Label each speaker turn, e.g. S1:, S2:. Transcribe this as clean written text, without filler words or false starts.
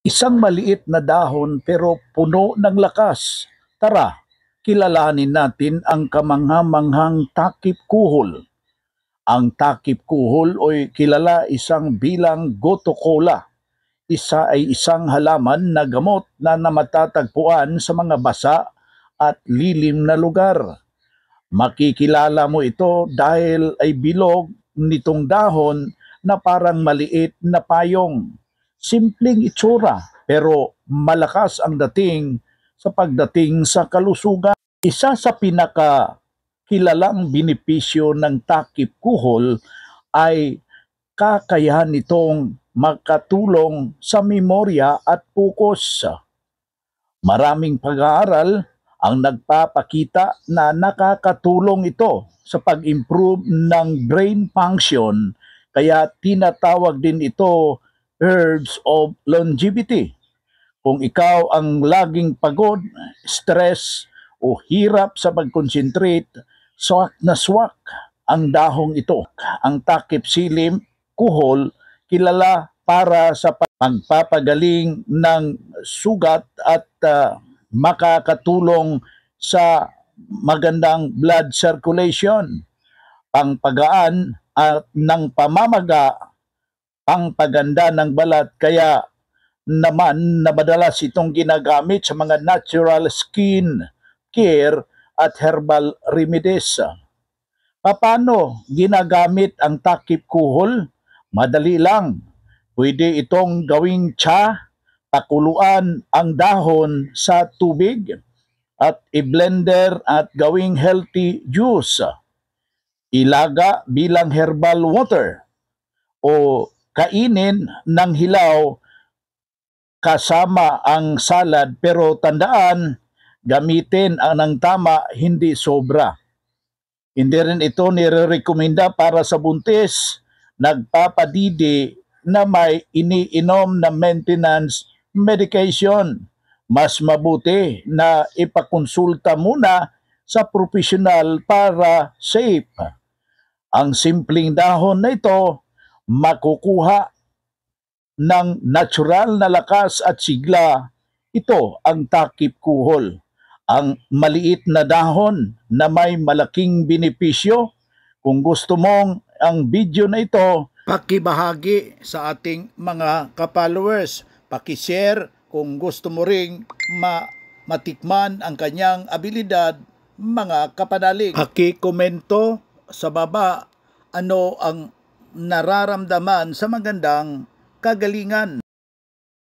S1: Isang maliit na dahon pero puno ng lakas. Tara, kilalanin natin ang kamangha-manghang takip kuhol. Ang takip kuhol ay kilala isang bilang gotokola. Isa ay isang halaman na gamot na namatatagpuan sa mga basa at lilim na lugar. Makikilala mo ito dahil ay bilog nitong dahon na parang maliit na payong. Simpleng itsura pero malakas ang dating sa pagdating sa kalusugan. Isa sa pinaka kilalang benepisyo ng takip kuhol ay kakayahan nitong makatulong sa memorya at focus. Maraming pag-aaral ang nagpapakita na nakakatulong ito sa pag-improve ng brain function, kaya tinatawag din ito herbs of longevity. Kung ikaw ang laging pagod, stress o hirap sa pag-concentrate, swak na swak ang dahong ito. Ang takip silim, kuhol, kilala para sa pagpapagaling ng sugat at makakatulong sa magandang blood circulation, pangpagaan at ng pamamaga, pangpaganda ng balat, kaya naman na madalas itong ginagamit sa mga natural skin care at herbal remedies. Paano ginagamit ang takip kuhol? Madali lang. Pwede itong gawing tsa, pakuluan ang dahon sa tubig at i-blender at gawing healthy juice. Ilaga bilang herbal water o kainin ng hilaw kasama ang salad, pero tandaan, gamitin ang ng tama, hindi sobra. Hindi rin ito nire-recommenda para sa buntis, nagpapadidi na may iniinom na maintenance medication. Mas mabuti na ipakonsulta muna sa profesional para safe. Ang simpleng dahon na ito makukuha ng natural na lakas at sigla. Ito ang takip kuhol. Ang maliit na dahon na may malaking benepisyo. Kung gusto mong ang video na ito, pakibahagi sa ating mga ka-followers. Pakishare kung gusto mo ring matikman ang kanyang abilidad, mga kapanalig. Paki-komento sa baba ano ang nararamdaman sa magandang kagalingan.